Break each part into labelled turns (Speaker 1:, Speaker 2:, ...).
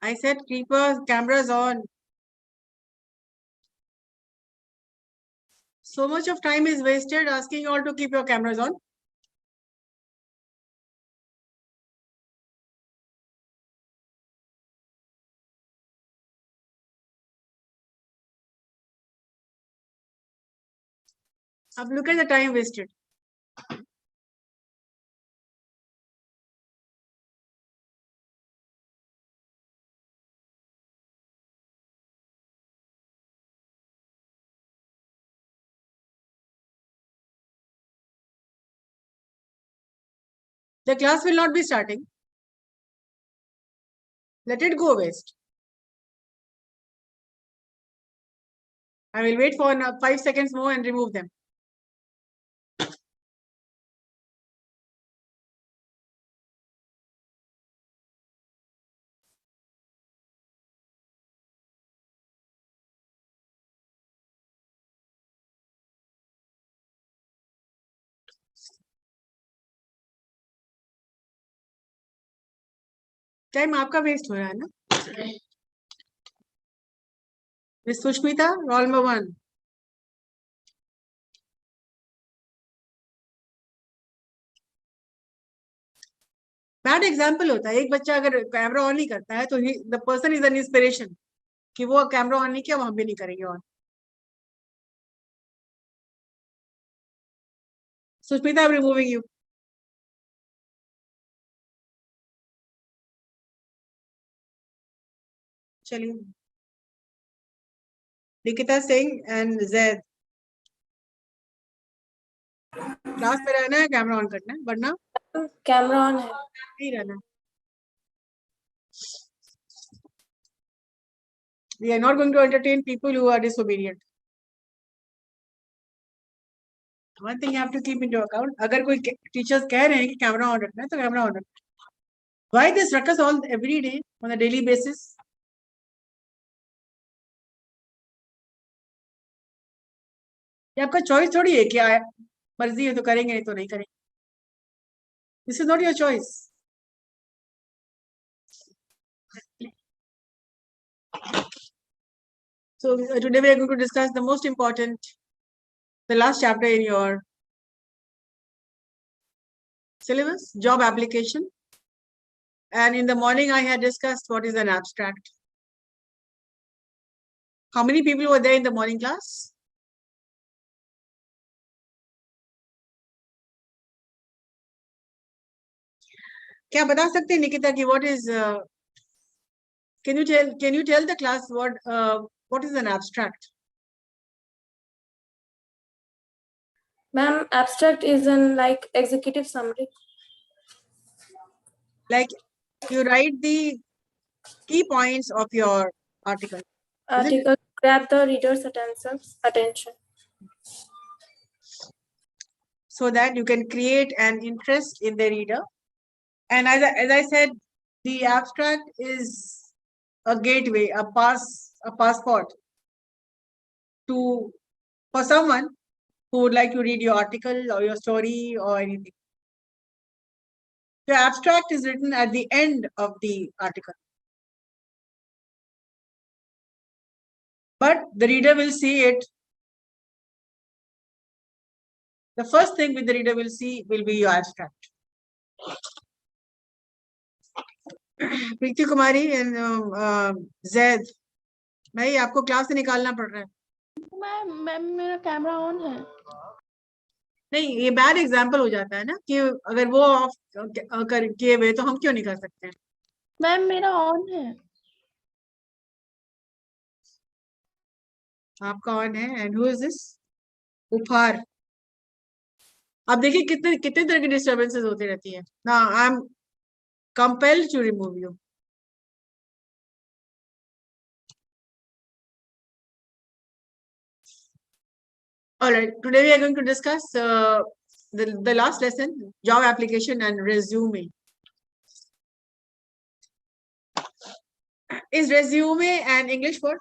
Speaker 1: I said keep your cameras on. So much of time is wasted asking you all to keep your cameras on. Now look at the time wasted. The class will not be starting. Let it go waste. I will wait for 5 seconds more and remove them. Time आपका waste हो रहा है ना. Miss Sushmita, roll number 1. Bad example होता है. एक बच्चा अगर कैमरा ऑन नहीं करता है तो the person is an inspiration कि वो कैमरा ऑन नहीं किया, वो हम भी नहीं करेंगे on. Sushmita, I am removing you. चलिए. निकिता सिंह एंड जैद, क्लास में रहना है, कैमरा ऑन करना है, वरना
Speaker 2: कैमरा ऑन है.
Speaker 1: नहीं रहना. We are not going to entertain people who are disobedient. One thing you have to keep into account, अगर कोई टीचर्स कह रहे हैं कि कैमरा ऑन रखना है तो कैमरा ऑन रखना. Why this ruckus all every day on a daily basis? ये आपका चॉइस थोड़ी है कि मर्जी है तो करेंगे, नहीं तो नहीं करेंगे. This is not your choice. So today we are going to discuss the most important, the last chapter in your syllabus, job application. And in the morning I had discussed what is an abstract. How many people were there in the morning class? क्या बता सकते हैं निकिता कि what is can you tell the class what is an abstract?
Speaker 2: Ma'am, abstract is an like executive summary.
Speaker 1: Like you write the key points of your article.
Speaker 2: Article grab the reader's attention.
Speaker 1: So that you can create an interest in the reader. And as I said, the abstract is a gateway, a passport for someone who would like to read your article or your story or anything. The abstract is written at the end of the article. But the reader will see it. The first thing which the reader will see will be your abstract. Preeti Kumari and Zaid, भाई आपको class से निकालना पड़ रहा है.
Speaker 2: Ma'am मेरा camera on है.
Speaker 1: नहीं, ये बैड एग्जाम्पल हो जाता है ना कि अगर वो ऑफ किए हुए तो हम क्यों नहीं कर सकते हैं.
Speaker 2: मैम मेरा ऑन है.
Speaker 1: आपका ऑन है. And who is this? उपहार. अब देखिए कितने तरह की डिस्टर्बेंसेस होती रहती है ना. I am compelled to remove you. All right, today we are going to discuss the last lesson, job application and resume. Is resume an English word?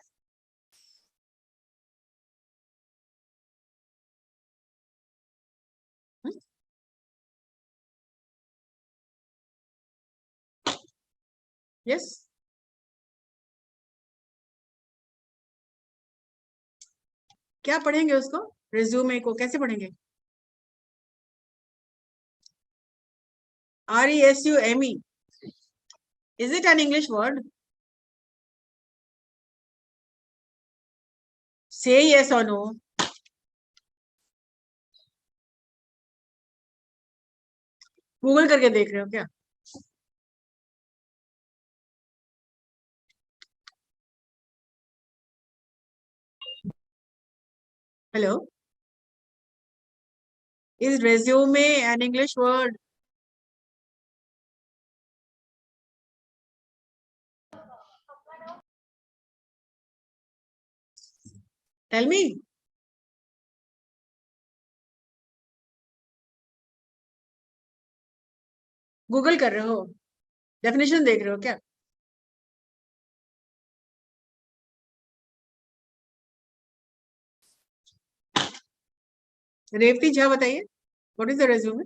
Speaker 1: Yes. क्या पढ़ेंगे उसको? resume को कैसे पढ़ेंगे? resume. Is it an English word? Say yes or no. Google करके देख रहे हो क्या? Hello. Is resume an English word? Tell me. Google कर रहे हो? डेफिनेशन देख रहे हो क्या? रेवती झा बताइए, what is the resume?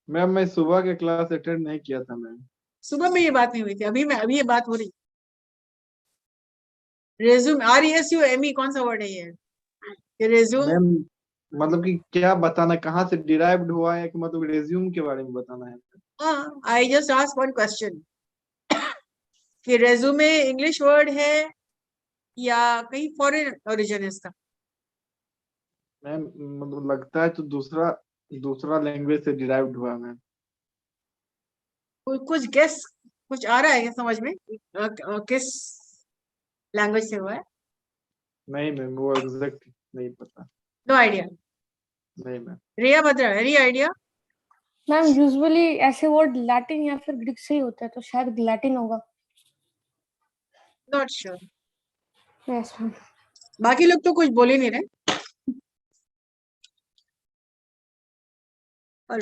Speaker 3: Ma'am मैं सुबह के क्लास अटेंड नहीं किया था मैम।
Speaker 1: सुबह में ये बात नहीं हुई थी, अभी ये बात हो रही। रेज्यूम, RESUME कौन सा वर्ड है ये रेज्यूम?
Speaker 3: मैम मतलब कि क्या बताना, कहाँ से डिराइव्ड हुआ है, कि मतलब रेज्यूम के बारे में बताना है?
Speaker 1: हाँ, I just ask one question कि रेज्यूमे इंग्लिश वर्ड है या कहीं फॉरेन ओरिजिन है इसका?
Speaker 3: मैम मतलब लगता है तो दूसरा लैंग्वेज से डिराइव्ड हुआ है मैम।
Speaker 1: कुछ गेस, कुछ आ रहा है क्या समझ में? किस लैंग्वेज से हुआ है?
Speaker 3: नहीं मैम वो एग्जैक्ट नहीं पता।
Speaker 1: No idea.
Speaker 3: नहीं ma'am.
Speaker 1: Riya Bhadra, any idea?
Speaker 2: Ma'am usually ऐसे वर्ड लैटिन या फिर ग्रीक से ही होता है, तो शायद लैटिन होगा।
Speaker 1: Not sure.
Speaker 2: Yes ma'am.
Speaker 1: बाकी लोग तो कुछ बोल ही नहीं रहे। और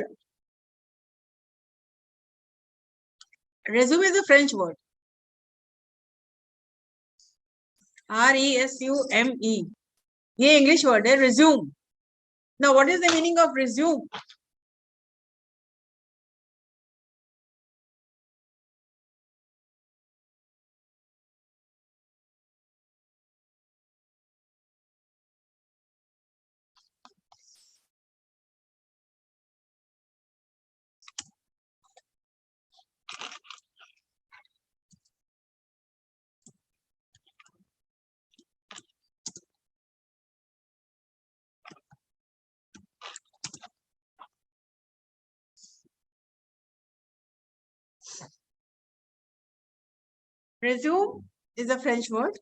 Speaker 1: resume is a French word. RESUME. ये इंग्लिश वर्ड है resume. Now what is the meaning of resume? Resume is a French word.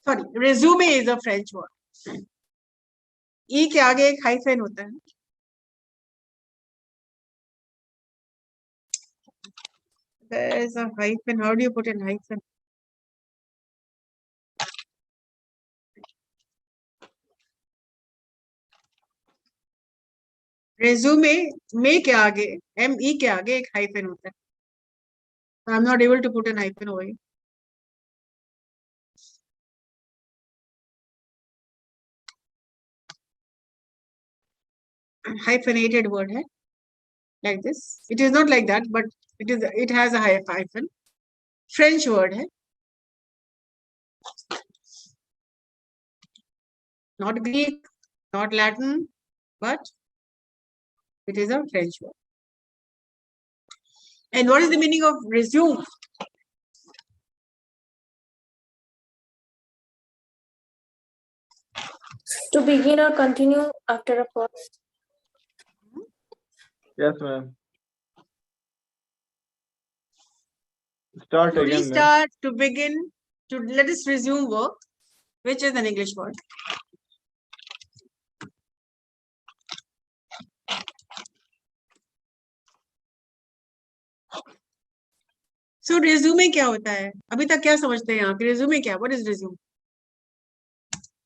Speaker 1: Sorry, resume is a French word. E के आगे एक हाइफन होता है. There is a hyphen. How do you put in hyphen? Resume में के आगे ME के आगे एक हाइफन होता है. So I'm not able to put an hyphen over here. Hyphenated word है, like this. It is not like that, but it has a hyphen. French word है, not Greek, not Latin, but it is a French word. And what is the meaning of resume?
Speaker 2: To begin or continue after a pause.
Speaker 3: Yes ma'am. Start
Speaker 1: To
Speaker 3: again ma'am.
Speaker 1: restart, to begin, to let us resume work, which is an English word. So resume क्या होता है? अभी तक क्या समझते हैं यहाँ पे? Resume क्या? What is resume?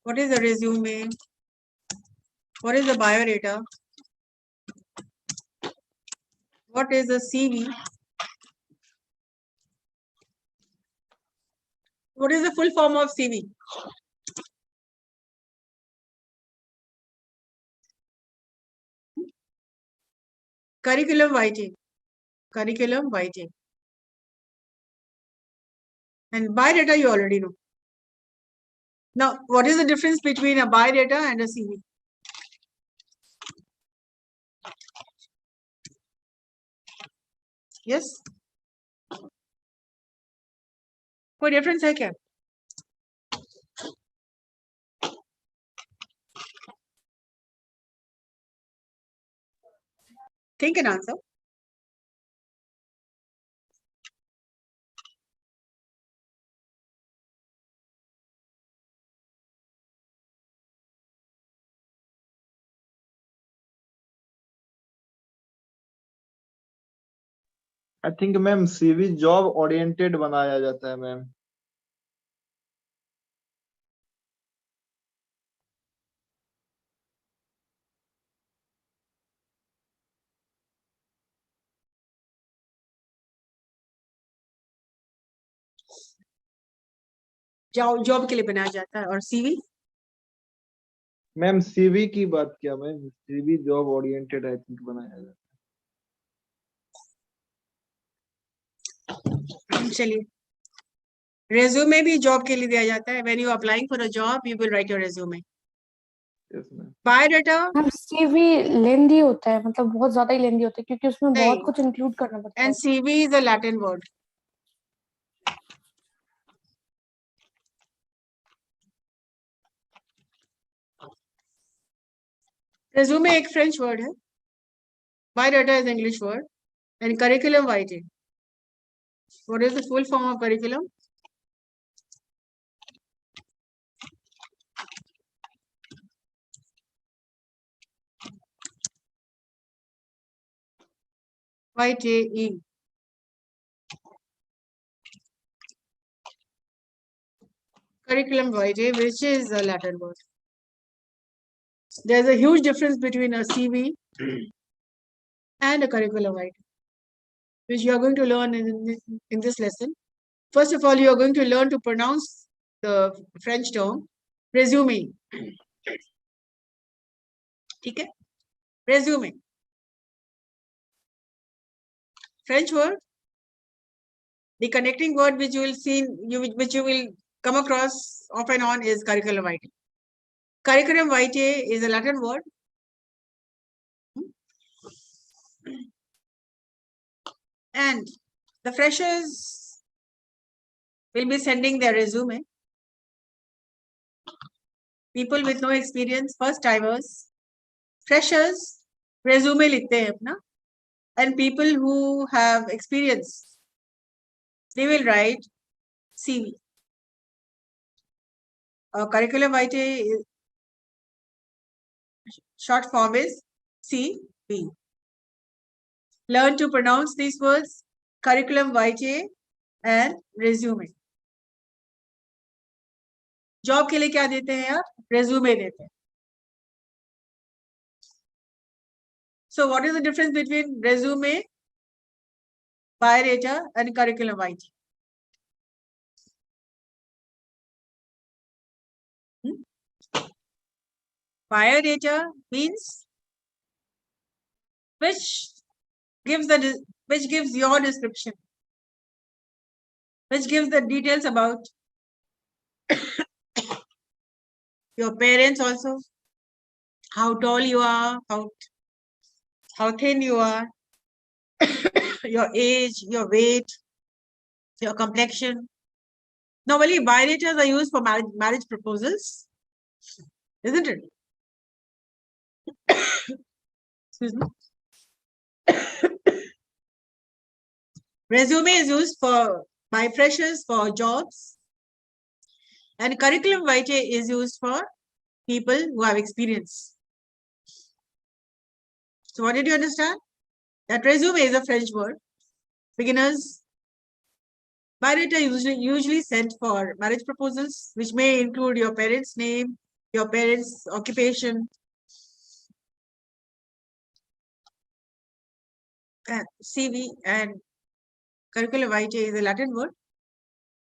Speaker 1: What is the resume? What is the biodata? What is a CV? What is the full form of CV? Curriculum vitae. Curriculum vitae. And biodata you already know. Now, what is the difference between a biodata and a CV? Yes? कोई difference है क्या? Think and answer.
Speaker 3: I think ma'am CV job oriented बनाया जाता है ma'am.
Speaker 1: Job के लिए बनाया जाता है और सीवी
Speaker 3: मैम सीवी की बात किया ma'am. CV job oriented I think बनाया जाता है.
Speaker 1: चलिए रेज्यूमे भी जॉब के लिए दिया जाता है. When you applying for a job you will write your resume.
Speaker 3: Yes ma'am.
Speaker 1: Biodata
Speaker 2: ma'am CV lengthy होता है, मतलब बहुत ज्यादा ही लेंदी होता है क्योंकि उसमें
Speaker 1: नहीं.
Speaker 2: बहुत कुछ इंक्लूड करना पड़ता है.
Speaker 1: and CV is a Latin word. Resume एक French word है. Biodata is English word. And curriculum vitae. What is the full form of curriculum? Vitae. Curriculum vitae, which is a Latin word. There's a huge difference between a CV and a curriculum vitae, which you are going to learn in this lesson. First of all, you are going to learn to pronounce the French term resume. Okay? Resume. French word. The connecting word which you will see, which you will come across off and on is curriculum vitae. Curriculum vitae is a Latin word. And the freshers will be sending their resume. People with no experience, first timers, freshers, resume likhte hain apna. And people who have experience, they will write CV. Curriculum vitae short form is CV. Learn to pronounce these words, curriculum vitae and resume. Job के लिए क्या देते हैं आप? Resume देते हैं. So what is the difference between resume, biodata and curriculum vitae? Biodata means which gives your description, which gives the details about your parents also, how tall you are, how thin you are, your age, your weight, your complexion. Normally, biodatas are used for marriage proposals, isn't it? Excuse me. Resume is used by freshers for jobs, and curriculum vitae is used for people who have experience. So what did you understand? That resume is a French word. Beginners, biodata usually sent for marriage proposals, which may include your parents' name, your parents' occupation. CV and curriculum vitae is a Latin word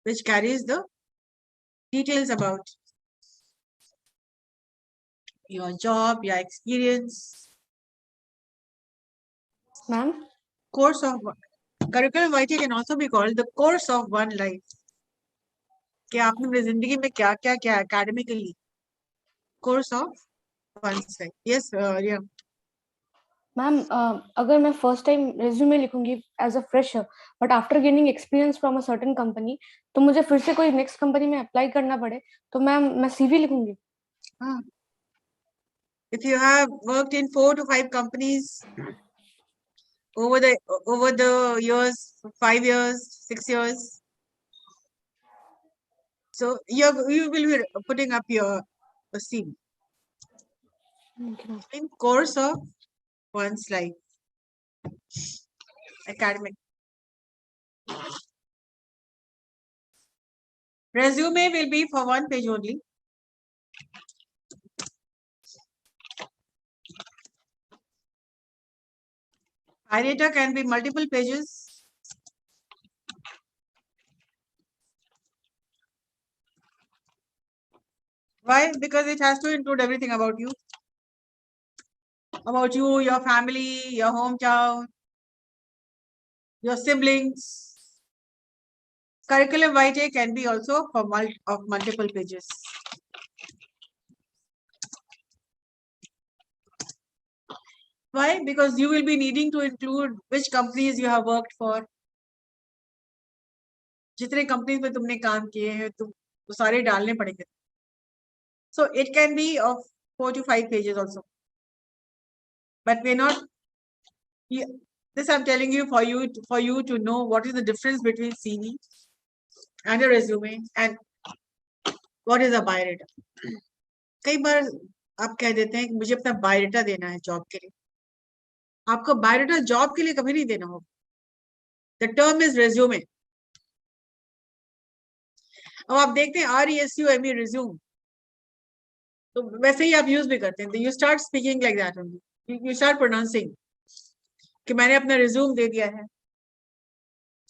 Speaker 1: which carries the details about your job, your experience.
Speaker 2: Ma'am,
Speaker 1: Course of curriculum vitae can also be called the course of one life. कि आपने अपनी जिंदगी में क्या क्या क्या academically course of one's life. Yes, yeah.
Speaker 2: Ma'am अगर मैं फर्स्ट टाइम रेज्यूमे लिखूंगी as a fresher but after gaining experience from a certain company तो मुझे फिर से कोई नेक्स्ट कंपनी में अप्लाई करना पड़े तो मैम मैं सीवी लिखूंगी.
Speaker 1: If you have worked in 4 to 5 companies over the years, 5 years, 6 years, so you will be putting up your CV in course of one's life, academic. Resume will be for 1 page only. Biodata can be multiple pages. Why? Because it has to include everything about you, your family, your hometown, your siblings. Curriculum vitae can be also for multiple pages. Why? Because you will be needing to include which companies you have worked for. जितने companies में तुमने काम किए हैं तुम वो सारे डालने पड़ेंगे. So it can be of 4 to 5 pages also. But we're not. This I'm telling you for you to know what is the difference between CV and a resume and what is a biodata. कई बार आप कह देते हैं कि मुझे अपना biodata देना है जॉब के लिए. आपको बायोडाटा जॉब के लिए कभी नहीं देना होगा. The term is resume. अब आप देखते हैं RESUME resume तो वैसे ही आप यूज भी करते हैं. You start speaking like that only. You start pronouncing कि मैंने अपना रिज्यूम दे दिया है.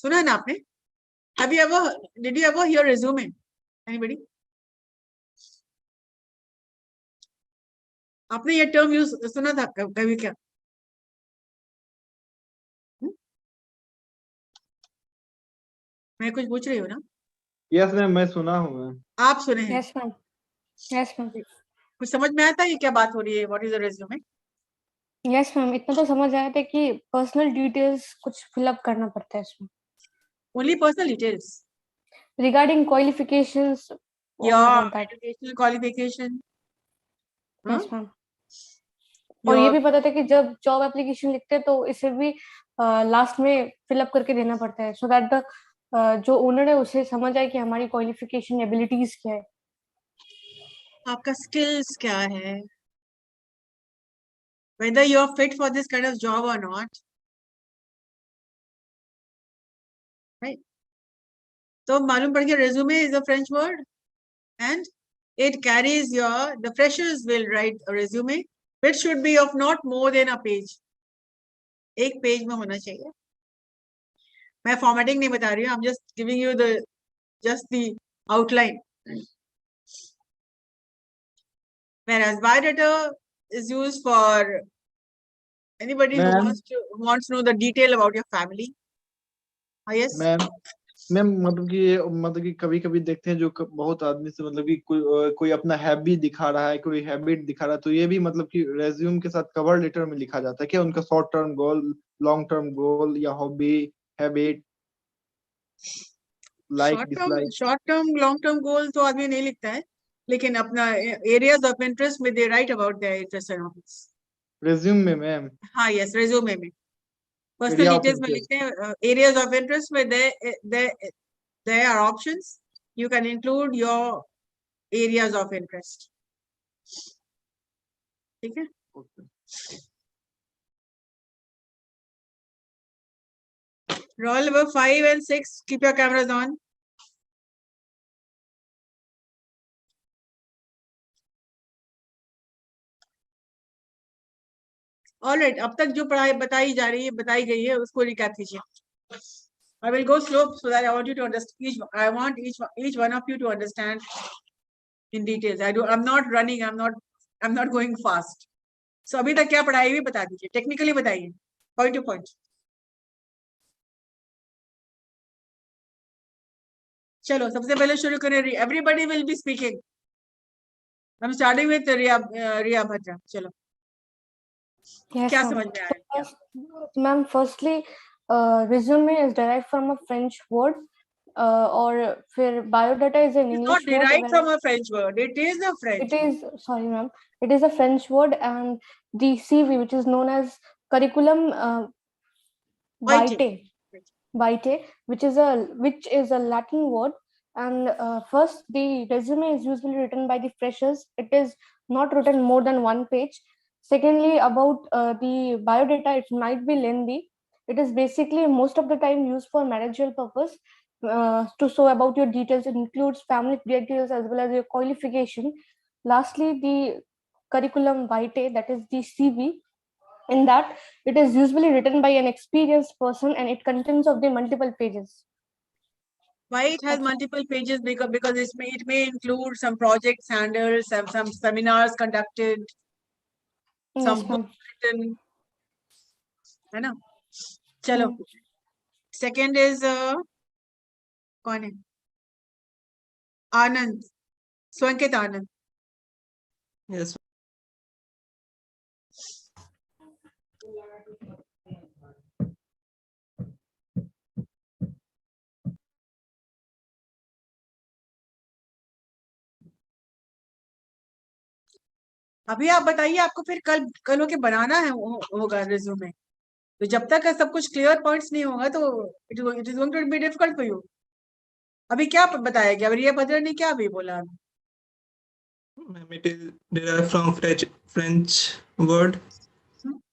Speaker 1: सुना है ना आपने? Did you ever hear resume? Anybody? आपने ये टर्म यूज सुना था कभी क्या? मैं कुछ पूछ रही हूँ ना?
Speaker 3: यस मैम मैं सुना हूँ मैम.
Speaker 1: आप सुने हैं?
Speaker 2: Yes ma'am. Yes ma'am.
Speaker 1: कुछ समझ में आता है ये क्या बात हो रही है? What is the resume?
Speaker 2: Yes ma'am इतना तो समझ आया था कि पर्सनल डिटेल्स कुछ फिलअप करना पड़ता है इसमें.
Speaker 1: Only personal details
Speaker 2: regarding qualifications
Speaker 1: your educational qualification.
Speaker 2: Yes ma'am. और ये भी पता था कि जब जॉब एप्लीकेशन लिखते हैं तो इसे भी लास्ट में फिलअप करके देना पड़ता है सो दैट द जो ओनर है उसे समझ आए कि हमारी क्वालिफिकेशन एबिलिटीज क्या है.
Speaker 1: आपका स्किल्स क्या है? Whether you are fit for this kind of job or not, right? So मालूम पड़ गया resume is a French word and it carries the freshers will write a resume which should be of not more than a page. एक page में होना चाहिए. मैं formatting नहीं बता रही हूँ. I'm just giving you just the outline. Whereas biodata is used for anybody who wants to know the detail about your family. Yes.
Speaker 3: Ma'am मतलब कि कभी कभी देखते हैं जो बहुत आदमी से मतलब कि कोई अपना हैबिट दिखा रहा है, कोई हैबिट दिखा रहा है तो ये भी मतलब कि रेज्यूम के साथ कवर लेटर में लिखा जाता है क्या? उनका short term goal, long term goal या hobby, habit, like dislike.
Speaker 1: Short term long term goal तो आदमी नहीं लिखता है लेकिन अपना एरियाज ऑफ इंटरेस्ट में they write about their interest and hobbies.
Speaker 3: Resume में मैम?
Speaker 1: हाँ यस रेज्यूमे में पर्सनल डिटेल्स में लिखते हैं एरियाज ऑफ इंटरेस्ट में there are options. You can include your areas of interest. ठीक है? Roll number 5 and 6. Keep your cameras on. Alright, अब तक जो पढ़ाई बताई गई है उसको रिकैप कीजिए. I will go slow so that I want you to understand I want each one of you to understand in details. I'm not running, I'm not going fast. So अभी तक क्या पढ़ाई हुई बता दीजिए, टेक्निकली बताइए, point to point. चलो सबसे पहले शुरू करें. Everybody will be speaking. I'm starting with Aryabhata. चलो.
Speaker 2: Yes,
Speaker 1: क्या
Speaker 2: ma'am.
Speaker 1: समझ में आया?
Speaker 2: Ma'am, firstly, resume is derived from a French word, और फिर biodata is an English
Speaker 1: It's not
Speaker 2: word.
Speaker 1: derived from a French word. It is a French.
Speaker 2: It is, sorry, ma'am. It is a French word, and the CV, which is known as curriculum vitae, which is a Latin word. And first, the resume is usually written by the freshers. It is not written more than one page. Secondly, about the biodata, it might be lengthy. It is basically most of the time used for managerial purpose, to show about your details. It includes family details as well as your qualification. Lastly, the curriculum vitae, that is the CV. In that, it is usually written by an experienced person, and it contains of the multiple pages.
Speaker 1: Why it has multiple pages? Because it may include some projects handled, some seminars conducted, some books written. है ना? चलो. Second is कौन है? आनंद, स्वंकित आनंद.
Speaker 4: Yes.
Speaker 1: अभी आप बताइए, आपको फिर कल होके बनाना है होगा रिज्यूमे. तो जब तक सब कुछ क्लियर पॉइंट्स नहीं होगा तो it is going to be difficult for you. अभी क्या बताया गया? Aryabhata ने क्या अभी बोला?
Speaker 4: Ma'am, it is derived from French word,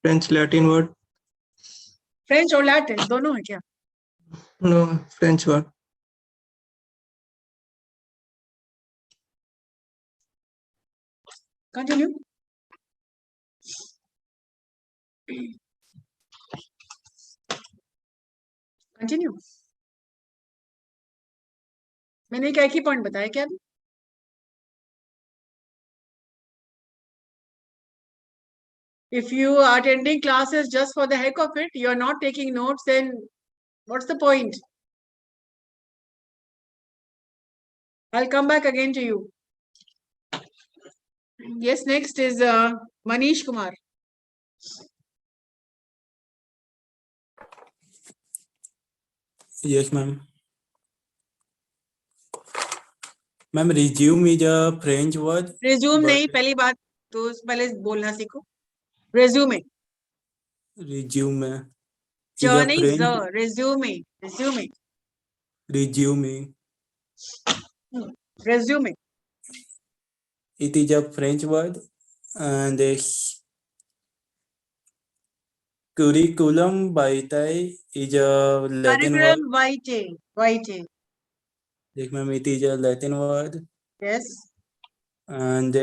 Speaker 4: French Latin word.
Speaker 1: French और लैटिन दोनों है क्या?
Speaker 4: No, French word.
Speaker 1: Continue. Continue. मैंने एक ही पॉइंट बताया क्या अभी? If you are attending classes just for the heck of it, you are not taking notes, then what's the point? I'll come back again to you. Yes, next is Manish Kumar.
Speaker 5: Yes, ma'am. Ma'am, resume is a French word.
Speaker 1: Resume नहीं, पहली बात तो पहले बोलना सीखो. Resume.
Speaker 5: Resume is
Speaker 1: J
Speaker 5: a
Speaker 1: नहीं,
Speaker 5: French.
Speaker 1: resume.
Speaker 5: Resume.
Speaker 1: Resume.
Speaker 5: It is a French word, and curriculum vitae is a Latin word.
Speaker 1: Curriculum vitae.
Speaker 5: Yes, ma'am, it is a Latin word.
Speaker 1: Yes.
Speaker 5: And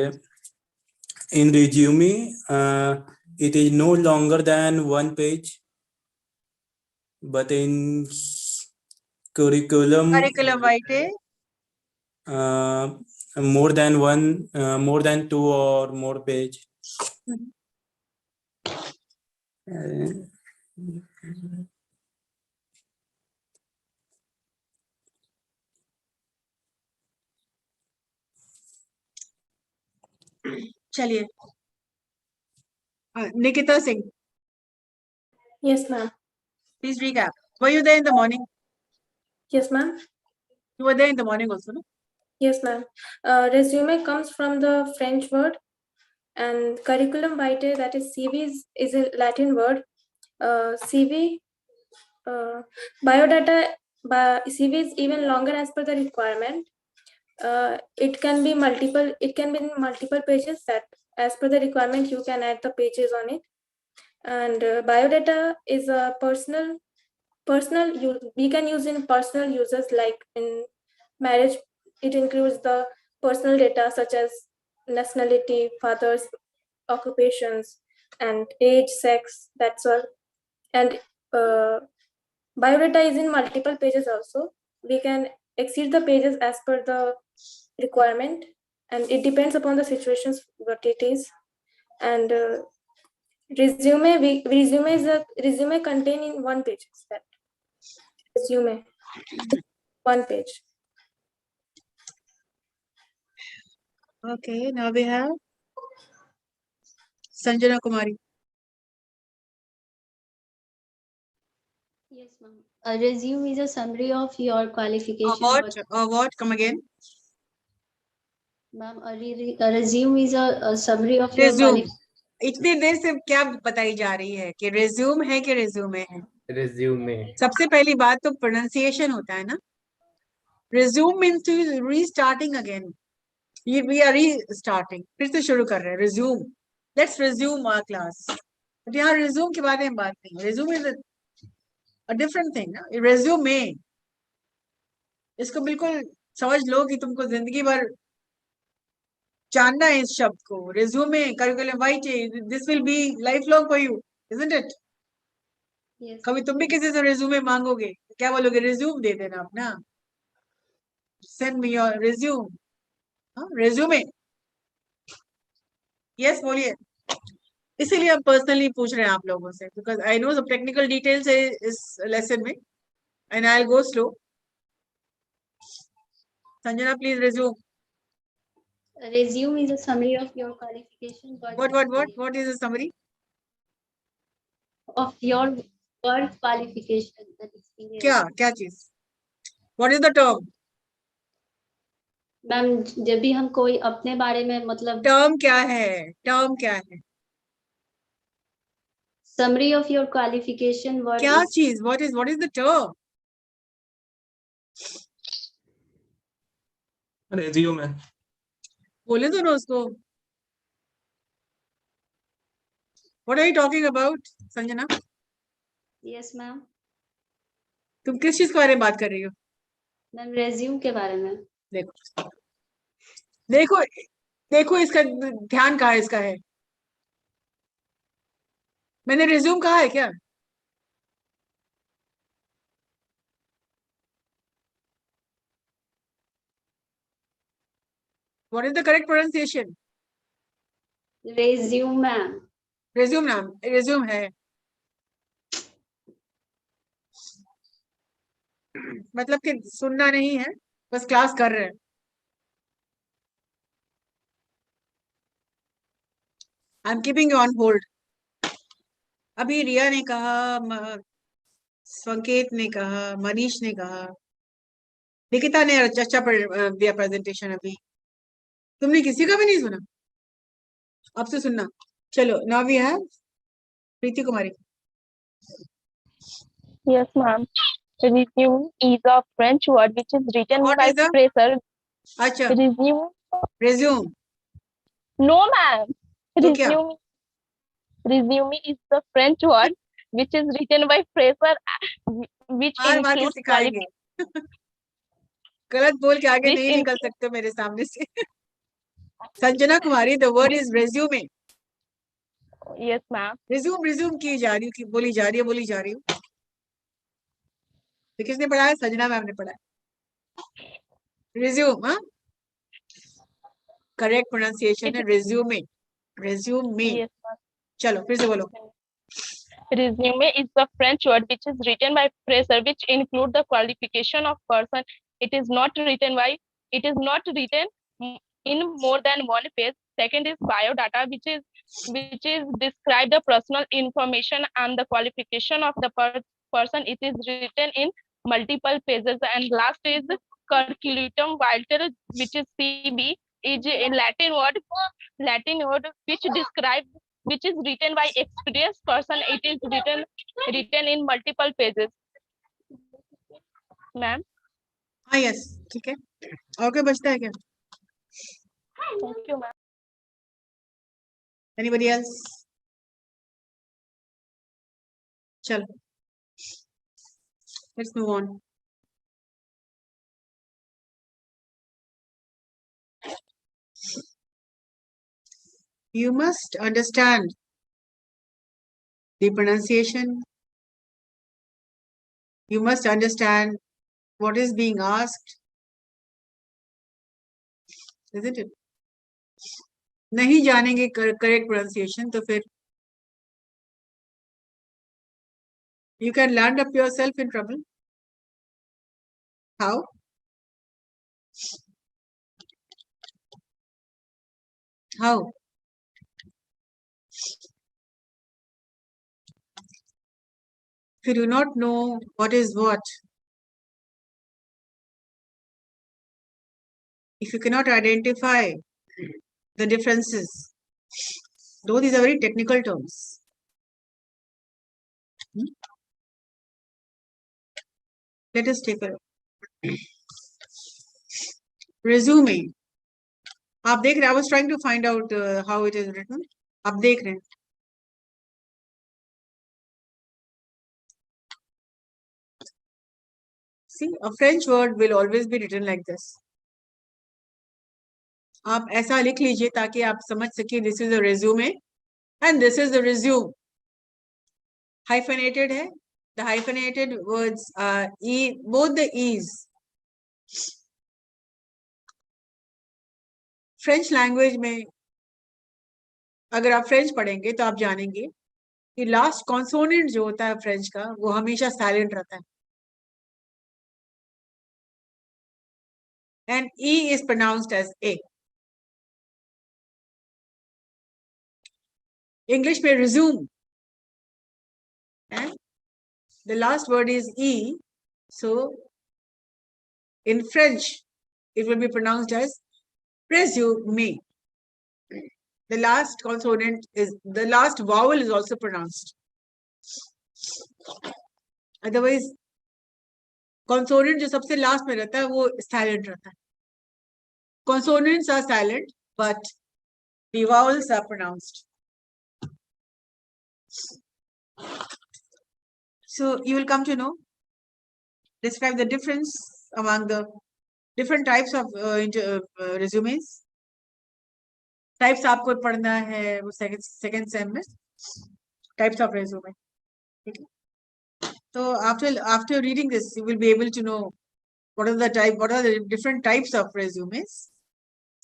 Speaker 5: in resume, it is no longer than one page, but in curriculum
Speaker 1: vitae.
Speaker 5: more than two or more page.
Speaker 1: चलिए. Nikita Singh.
Speaker 6: Yes, ma'am.
Speaker 1: Please recap. Were you there in the morning?
Speaker 6: Yes, ma'am.
Speaker 1: You were there in the morning also, no?
Speaker 6: Yes, ma'am. Resume comes from the French word, and curriculum vitae, that is CV, is a Latin word. CV, biodata, CV is even longer as per the requirement. It can be in multiple pages, that as per the requirement you can add the pages on it. And biodata is a personal we can use in personal uses, like in marriage. It includes the personal data such as nationality, father's occupations, and age, sex, that's all. And biodata is in multiple pages also. We can exceed the pages as per the requirement, and it depends upon the situations what it is. And resume contain in 1 page. That resume 1 page.
Speaker 1: Okay, now we have Sanjana Kumari.
Speaker 7: Yes, ma'am. A resume is a summary of your qualification.
Speaker 1: What? Come again.
Speaker 7: Ma'am, a resume is a summary of your
Speaker 1: Resume.
Speaker 7: qualification.
Speaker 1: इतनी देर से क्या बताई जा रही है कि resume है कि resume है?
Speaker 5: Resume.
Speaker 1: सबसे पहली बात तो pronunciation होता है ना. Resume means to restarting again. We are restarting. फिर से शुरू कर रहे हैं. Resume. Let's resume our class. But यहाँ resume के बारे में बात नहीं. Resume is a different thing. ना? Resume. इसको बिल्कुल समझ लो कि तुमको जिंदगी भर जानना है इस शब्द को. Resume, curriculum vitae. This will be lifelong for you, isn't it?
Speaker 7: Yes.
Speaker 1: कभी तुम भी किसी से resume मांगोगे तो क्या बोलोगे? Resume दे देना अपना. Send me your resume. Resume. Yes, बोलिए. इसीलिए हम पर्सनली पूछ रहे हैं आप लोगों से, बिकॉज आई नो सब टेक्निकल डिटेल्स है इस लेसन में, and I will go slow. Sanjana, please resume.
Speaker 7: A resume is a summary of your qualification.
Speaker 1: What is the summary
Speaker 7: of your work qualification and experience.
Speaker 1: क्या चीज? What is the term?
Speaker 7: Ma'am, जब भी हम कोई अपने बारे में मतलब
Speaker 1: टर्म क्या है?
Speaker 7: summary of your qualification.
Speaker 1: क्या चीज? What is the term?
Speaker 4: Resume.
Speaker 1: बोले तो ना उसको. What are you talking about, Sanjana?
Speaker 7: Yes, ma'am.
Speaker 1: तुम किस चीज के बारे में बात कर रही हो?
Speaker 7: मैम, resume के बारे में.
Speaker 1: देखो इसका ध्यान कहाँ इसका है. मैंने रिज्यूम कहा है क्या? What is the correct pronunciation?
Speaker 7: Resume, ma'am.
Speaker 1: Resume नाम. Resume है. मतलब कि सुनना नहीं है, बस क्लास कर रहे हैं. I am keeping you on hold. अभी रिया ने कहा, संकेत ने कहा, मनीष ने कहा, निकिता ने अच्छा दिया प्रेजेंटेशन. अभी तुमने किसी का भी नहीं सुना. अब से सुनना. चलो, now we have Preeti Kumari.
Speaker 8: Yes, ma'am. Resume is a French word which is written
Speaker 1: What
Speaker 8: by
Speaker 1: is the?
Speaker 8: fraser.
Speaker 1: अच्छा.
Speaker 8: Resume. No, ma'am.
Speaker 1: तो क्या?
Speaker 8: Resume is the French word which is written by fraser, which
Speaker 1: बार बार के
Speaker 8: includes
Speaker 1: सिखाएंगे. गलत बोल के आगे
Speaker 8: Which
Speaker 1: नहीं निकल सकते मेरे सामने से. संजना कुमारी, the word is resume.
Speaker 8: Yes, ma'am.
Speaker 1: Resume की जा रही हूँ, बोली जा रही हूँ. तो किसने पढ़ा है? संजना मैम ने पढ़ा है. रिज्यूम. करेक्ट प्रोनाउंसिएशन है रिज्यूमे.
Speaker 8: Yes, ma'am.
Speaker 1: चलो फिर से बोलो.
Speaker 8: Resume is the French word which is written by fraser, which include the qualification of person. It is not written in more than one page. Second is biodata, which is describe the personal information and the qualification of the person. It is written in multiple pages. And last is curriculum vitae, which is CB, is a Latin word which is written by experienced person. It is written in multiple pages. Ma'am.
Speaker 1: Yes, ठीक है. और क्या बचता है क्या?
Speaker 8: Thank you, ma'am.
Speaker 1: Anybody else? चलो, let's move on. You must understand the pronunciation. You must understand what is being asked, isn't it? नहीं जानेंगे correct pronunciation, तो फिर you can land up yourself in trouble. How? How? If you do not know what is what, if you cannot identify the differences, though these are very technical terms. Let us take a look. Resume. आप देख रहे हैं? I was trying to find out how it is written. आप देख रहे हैं? See, a French word will always be written like this. आप ऐसा लिख लीजिए ताकि आप समझ सके this is a resume and this is the resume. Hyphenated है. The hyphenated words are both the E's. French language में अगर आप French पढ़ेंगे तो आप जानेंगे कि last consonant जो होता है French का वो हमेशा silent रहता है. And E is pronounced as A. English may resume. And the last word is E. So in French, it will be pronounced as resume. The last consonant is, the last vowel is also pronounced. Otherwise, consonant जो सबसे last में रहता है वो silent रहता है. Consonants are silent, but the vowels are pronounced. So you will come to know, describe the difference among the different types of resumes. Types आपको पढ़ना है वो second sem में. Types of resume. Okay. So after reading this, you will be able to know what are the different types of resumes.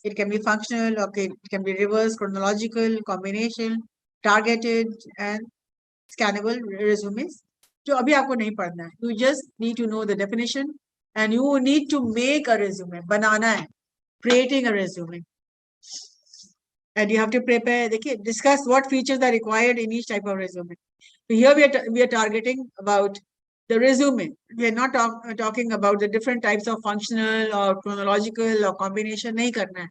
Speaker 1: It can be functional, okay, it can be reverse, chronological, combination, targeted, and scannable resumes. जो अभी आपको नहीं पढ़ना है. You just need to know the definition and you need to make a resume. बनाना है. Creating a resume. And you have to prepare, discuss what features are required in each type of resume. So here we are targeting about the resume. We are not talking about the different types of functional or chronological or combination. नहीं करना है.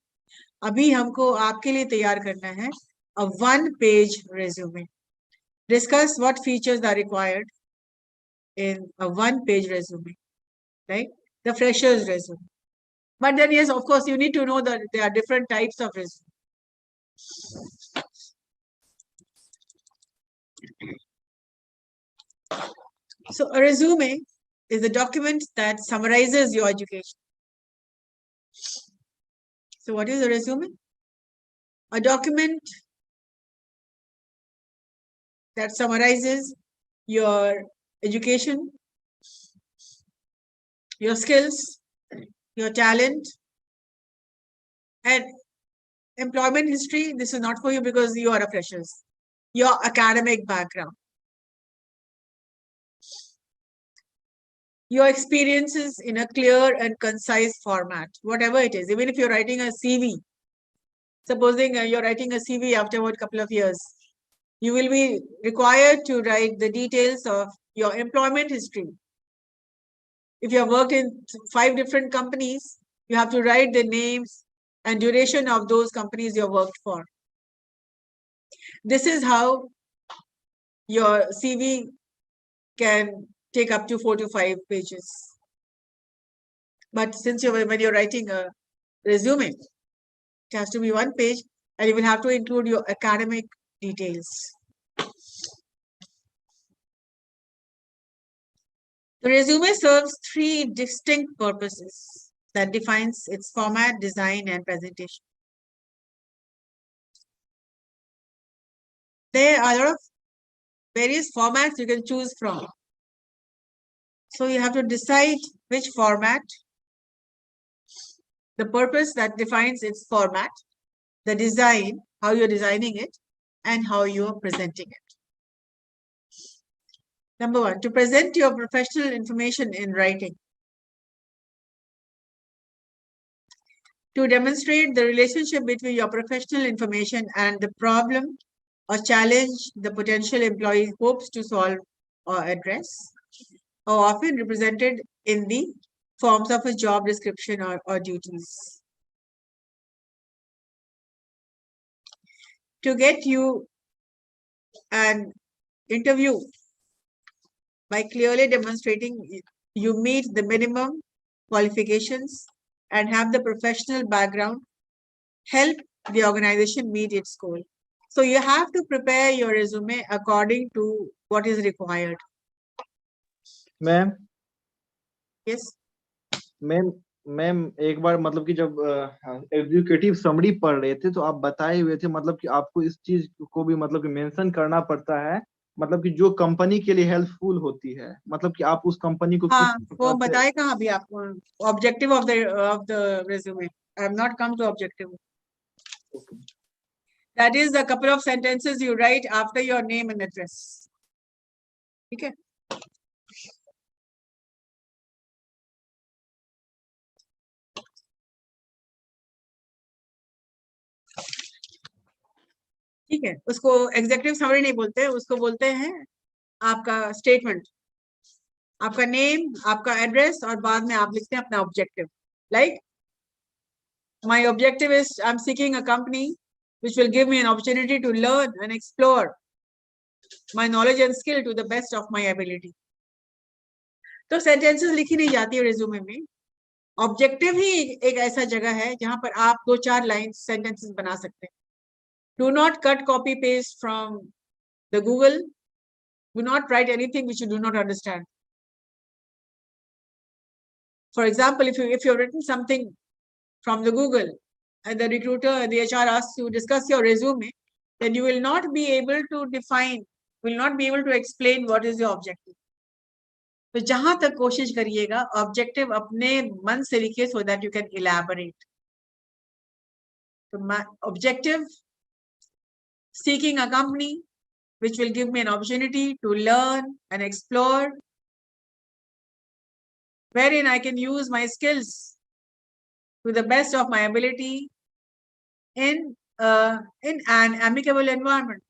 Speaker 1: अभी हमको आपके लिए तैयार करना है a one-page resume. Discuss what features are required in a one-page resume, right? The fresher's resume. But then yes, of course, you need to know that there are different types of resume. So a resume is a document that summarizes your education. So what is a resume? A document that summarizes your education, your skills, your talent, and employment history. This is not for you because you are a freshers. Your academic background. Your experiences in a clear and concise format, whatever it is. Even if you're writing a CV, supposing you're writing a CV after a couple of years, you will be required to write the details of your employment history. If you have worked in 5 different companies, you have to write the names and duration of those companies you have worked for. This is how your CV can take up to 4 to 5 pages. But since when you're writing a resume, it has to be 1 page and you will have to include your academic details. The resume serves 3 distinct purposes that defines its format, design, and presentation. There are a lot of various formats you can choose from. So you have to decide which format, the purpose that defines its format, the design, how you're designing it, and how you're presenting it. Number one, to present your professional information in writing. To demonstrate the relationship between your professional information and the problem or challenge the potential employee hopes to solve or address, or often represented in the forms of a job description or duties. To get you an interview by clearly demonstrating you meet the minimum qualifications and have the professional background, help the organization meet its goal. So you have to prepare your resume according to what is required.
Speaker 3: Ma'am
Speaker 1: Yes.
Speaker 3: Ma'am एक बार मतलब कि जब executive summary पढ़ रहे थे तो आप बताए हुए थे मतलब कि आपको इस चीज को भी मतलब कि मेंशन करना पड़ता है, मतलब कि जो कंपनी के लिए हेल्पफुल होती है, मतलब कि आप उस कंपनी को
Speaker 1: हाँ,
Speaker 3: किस
Speaker 1: वो बताए कहाँ अभी आपको objective of the resume. I have not come to objective.
Speaker 3: Okay.
Speaker 1: That is a couple of sentences you write after your name and address. Okay. ठीक है, उसको एग्जीक्यूटिव समरी नहीं बोलते, उसको बोलते हैं आपका स्टेटमेंट, आपका नेम, आपका एड्रेस और बाद में आप लिखते हैं अपना objective. Like my objective is I'm seeking a company which will give me an opportunity to learn and explore my knowledge and skill to the best of my ability. तो sentences लिखी नहीं जाती है रिज्यूमे में. Objective ही एक ऐसा जगह है जहां पर आप 2-4 लाइन सेंटेंसेस बना सकते हैं. Do not cut copy paste from the Google. Do not write anything which you do not understand. For example, if you've written something from the Google and the recruiter and the HR asks you to discuss your resume, then you will not be able to define, will not be able to explain what is your objective. तो जहां तक कोशिश करिएगा objective अपने मन से लिखिए so that you can elaborate. So my objective, seeking a company which will give me an opportunity to learn and explore, wherein I can use my skills to the best of my ability in an amicable environment.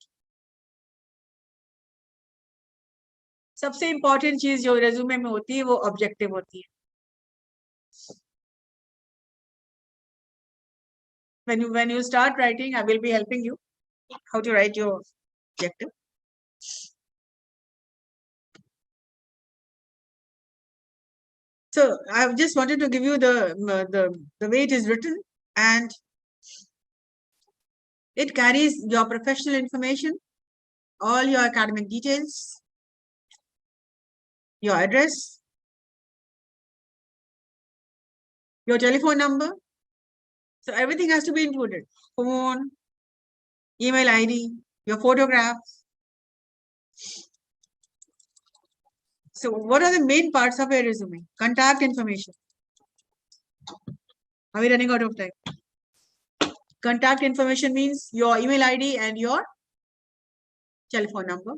Speaker 1: सबसे important चीज जो resume में होती है वो objective होती है. When you start writing, I will be helping you how to write your objective. So I just wanted to give you the way it is written, and it carries your professional information, all your academic details, your address, your telephone number. So everything has to be included. Phone, email ID, your photographs. So what are the main parts of your resume? Contact information. Are we running out of time? Contact information means your email ID and your telephone number.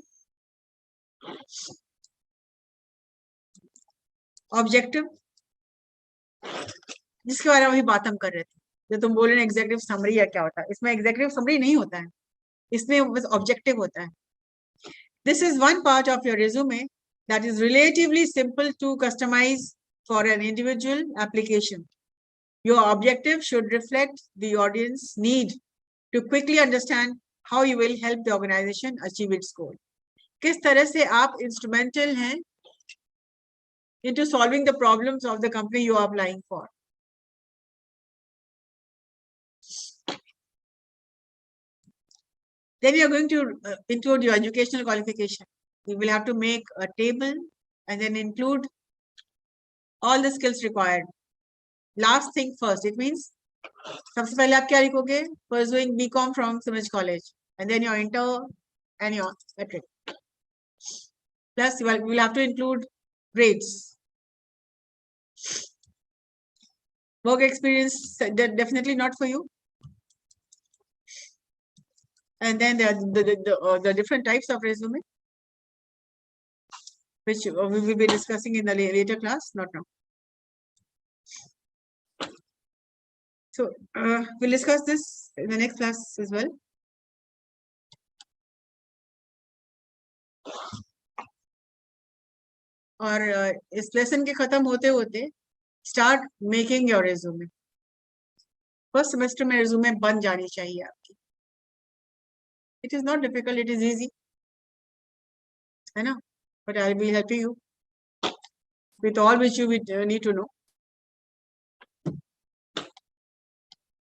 Speaker 1: Objective, जिसके बारे में अभी बात हम कर रहे थे, जो तुम बोल रहे एग्जीक्यूटिव समरी या क्या होता है, इसमें एग्जीक्यूटिव समरी नहीं होता है, इसमें बस ऑब्जेक्टिव होता है. This is one part of your resume that is relatively simple to customize for an individual application. Your objective should reflect the audience need to quickly understand how you will help the organization achieve its goal. किस तरह से आप instrumental हैं into solving the problems of the company you are applying for. Then you are going to include your educational qualification. You will have to make a table and then include all the skills required. Last thing first, it means सबसे पहले आप क्या लिखोगे? Pursuing BCom from CIMAGE College, and then your inter and your metric. plus we'll have to include grades. Work experience, definitely not for you. And then there are the different types of resume, which we will be discussing in the later class, not now. So we'll discuss this in the next class as well. और इस lesson के खत्म होते होते start making your resume. First semester में resume बन जानी चाहिए आपकी. It is not difficult, it is easy, है ना? But I will help you with all which you need to know.